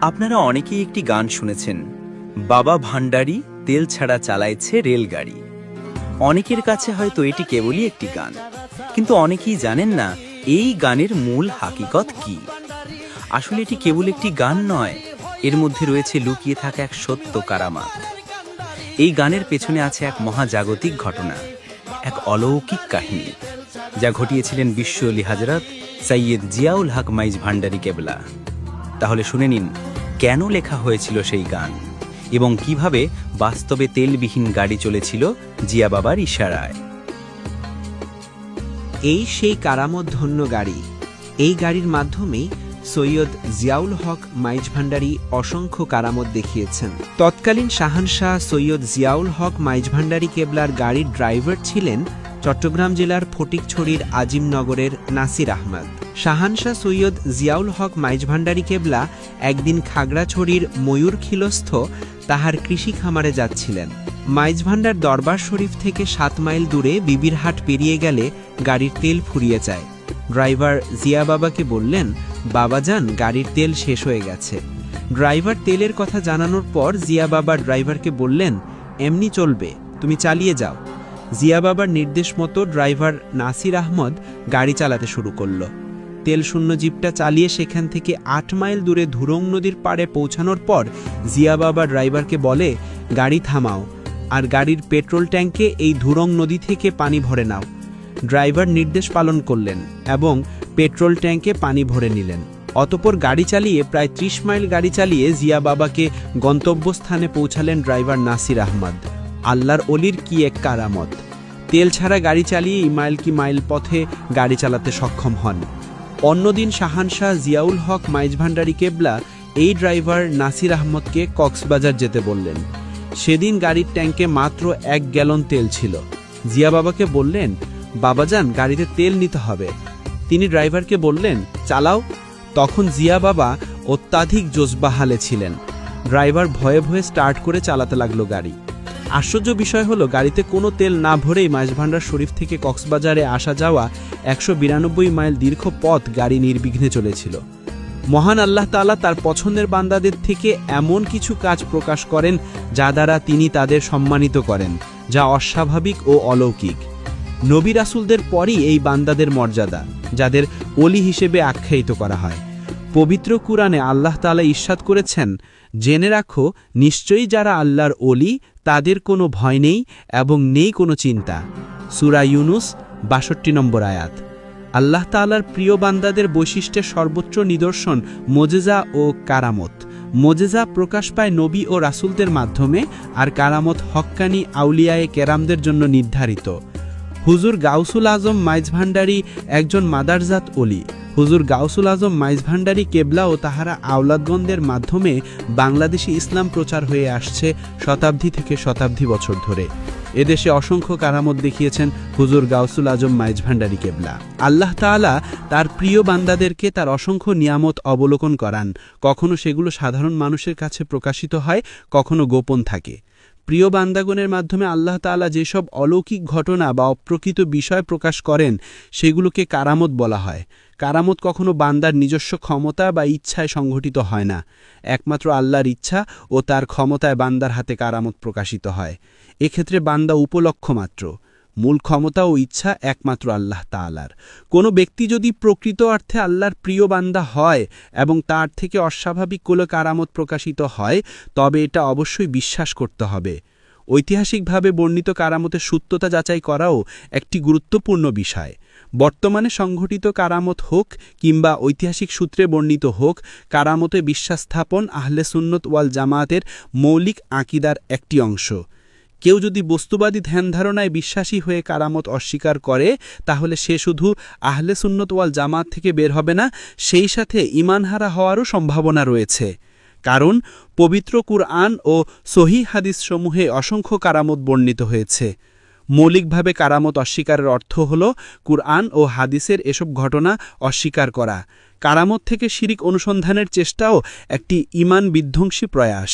আপনারা অনেকেই একটি গান শুনেছেন, বাবা ভান্ডারী তেল ছাড়া চালাইছে রেলগাড়ি। অনেকের কাছে হয়তো এটি কেবলই একটি গান, কিন্তু অনেকেই জানেন না এই গানের মূল হাকিকত কি। আসলে এটি কেবল একটি গান নয়, এর মধ্যে রয়েছে লুকিয়ে থাকা এক সত্য কারামাত। এই গানের পেছনে আছে এক মহাজাগতিক ঘটনা, এক অলৌকিক কাহিনী, যা ঘটিয়েছিলেন বিশ্ব আলী হযরত সৈয়দ জিয়াউল হক মাইজ ভান্ডারী কেবলা। তাহলে শুনে নিন কেন লেখা হয়েছিল সেই গান এবং কিভাবে বাস্তবে তেলবিহীন গাড়ি চলেছিল জিয়া বাবার ইশারায়। এই সেই কারামত ধন্য গাড়ি। এই গাড়ির মাধ্যমেই সৈয়দ জিয়াউল হক মাইজ ভান্ডারী অসংখ্য কারামত দেখিয়েছেন। তৎকালীন শাহানশাহ সৈয়দ জিয়াউল হক মাইজ ভান্ডারী কেবলার গাড়ির ড্রাইভার ছিলেন চট্টগ্রাম জেলার ফটিকছড়ির আজিমনগরের নাসির আহমদ। শাহানশাহ সৈয়দ জিয়াউল হক মাইজ ভান্ডারী কেবলা একদিন খাগড়াছড়ির ময়ূরখিলস্থ তাহার কৃষি খামারে যাচ্ছিলেন। মাইজ ভান্ডার দরবার শরীফ থেকে 7 মাইল দূরে বিবিরহাট পেরিয়ে গেলে গাড়ির তেল ফুরিয়ে যায়। ড্রাইভার জিয়া বাবাকে বললেন, বাবাজান, গাড়ির তেল শেষ হয়ে গেছে। ড্রাইভার তেলের কথা জানানোর পর জিয়া বাবা ড্রাইভারকে বললেন, এমনি চলবে, তুমি চালিয়ে যাও। জিয়া বাবার নির্দেশ মতো ড্রাইভার নাসির আহমদ গাড়ি চালাতে শুরু করল। তেল শূন্য জিপটা চালিয়ে সেখান থেকে 8 মাইল দূরে ধুরং নদীর পাড়ে পৌঁছানোর পর জিয়া বাবা ড্রাইভারকে বলে, গাড়ি থামাও আর গাড়ির পেট্রোল ট্যাঙ্কে এই ধুরং নদী থেকে পানি ভরে নাও। ড্রাইভার নির্দেশ পালন করলেন এবং পেট্রোল ট্যাঙ্কে পানি ভরে নিলেন। অতঃপর গাড়ি চালিয়ে প্রায় 30 মাইল গাড়ি চালিয়ে জিয়া বাবাকে গন্তব্যস্থানে পৌঁছালেন ড্রাইভার নাসির আহমদ। আল্লাহর অলির কি এক কারামত! তেল ছাড়া গাড়ি চালিয়ে মাইল কি মাইল পথে গাড়ি চালাতে সক্ষম হন। অন্যদিন শাহানশাহ জিয়াউল হক মাইজ ভান্ডারী কেবলা এই ড্রাইভার নাসির আহমদকে কক্সবাজার যেতে বললেন। সেদিন গাড়ির ট্যাঙ্কে মাত্র 1 গ্যালন তেল ছিল। জিয়া বাবাকে বললেন, বাবাজান, গাড়িতে তেল নিতে হবে। তিনি ড্রাইভারকে বললেন, চালাও। তখন জিয়া বাবা অত্যাধিক জোশবাহালে ছিলেন। ড্রাইভার ভয়ে ভয়ে স্টার্ট করে চালাতে লাগলো গাড়ি। আশ্চর্য বিষয় হলো, গাড়িতে কোনো তেল না ভরেই মাইজভান্ডার শরীফ থেকে কক্সবাজারে আসা যাওয়া 192 মাইল দীর্ঘ পথ গাড়ি নির্বিঘ্নে চলেছিল। মহান আল্লাহ তাআলা তার পছন্দের বান্দাদের থেকে এমন কিছু কাজ প্রকাশ করেন যা দ্বারা তিনি তাদের সম্মানিত করেন, যা অস্বাভাবিক ও অলৌকিক। নবী রাসূলদের পরই এই বান্দাদের মর্যাদা, যাদের ওলি হিসেবে আখ্যায়িত করা হয়। পবিত্র কুরআনে আল্লাহ তাআলা ইরশাদ করেছেন, জেনে রাখো, নিশ্চয়ই যারা আল্লাহর ওলি তাদের কোনো ভয় নেই এবং নেই কোনো চিন্তা। সূরা ইউনুস 62 নম্বর আয়াত। আল্লাহ তাআলার প্রিয় বান্দাদের বৈশিষ্ট্যের সর্বোচ্চ নিদর্শন মোজেজা ও কারামত। মোজেজা প্রকাশ পায় নবী ও রাসূলদের মাধ্যমে, আর কারামত হক্কানি আউলিয়ায়ে কেরামদের জন্য নির্ধারিত। হুজুর গাউসুল আজম মাইজ ভান্ডারী একজন মাদারজাত ওলি। হুজুর গাউসুল আজম মাইজ ভান্ডারী কেবলা ও তাহারা আওলাদগণদের মাধ্যমে বাংলাদেশে ইসলাম প্রচার হয়ে আসছে শতাব্দী থেকে শতাব্দী বছর ধরে। এদেশে অসংখ্য কারামত দেখিয়েছেন হুজুর গাউসুল আজম মাইজ ভান্ডারী কেবলা। আল্লাহ তাআলা তার প্রিয় বান্দাদেরকে তার অসংখ্য নিয়ামত অবলোকন করান। কখনো সেগুলো সাধারণ মানুষের কাছে প্রকাশিত হয়, কখনো গোপন থাকে। প্রিয় বান্দাগণের মাধ্যমে আল্লাহ তাআলা যেসব অলৌকিক ঘটনা বা অপ্রকৃত বিষয় প্রকাশ করেন সেগুলোকে কারামত বলা হয়। কারামত কখনো বান্দার নিজস্ব ক্ষমতা বা ইচ্ছায় সংঘটিত হয় না। একমাত্র আল্লাহর ইচ্ছা ও তার ক্ষমতায় বান্দার হাতে কারামত প্রকাশিত হয়। এক্ষেত্রে বান্দা উপলক্ষ মাত্র। মূল ক্ষমতা ও ইচ্ছা একমাত্র আল্লাহ তাআলার। কোনো ব্যক্তি যদি প্রকৃত অর্থে আল্লাহর প্রিয় বান্দা হয় এবং তার থেকে অস্বাভাবিক কোনো কারামত প্রকাশিত হয়, তবে এটা অবশ্যই বিশ্বাস করতে হবে। ঐতিহাসিকভাবে বর্ণিত কারামতের সত্যতা যাচাই করাও একটি গুরুত্বপূর্ণ বিষয়। বর্তমানে সংঘটিত কারামত হোক কিংবা ঐতিহাসিক সূত্রে বর্ণিত হোক, কারামতে বিশ্বাস স্থাপন আহলে সুন্নত ওয়াল জামায়াতের মৌলিক আকীদার একটি অংশ। কেউ যদি বস্তুবাদী ধ্যান ধারণায় বিশ্বাসী হয়ে কারামত অস্বীকার করে, তাহলে সে শুধু আহলে সুন্নত ওয়াল জামাত থেকে বের হবে না, সেই সাথে ঈমানহারা হওয়ারও সম্ভাবনা রয়েছে। কারণ পবিত্র কুরআন ও সহিহ হাদিস সমূহে অসংখ্য কারামত বর্ণিত হয়েছে। মৌলিকভাবে কারামত অস্বীকারের অর্থ হল কুরআন ও হাদিসের এসব ঘটনা অস্বীকার করা। কারামত থেকে শিরিক অনুসন্ধানের চেষ্টাও একটি ঈমান বিধ্বংসী প্রয়াস।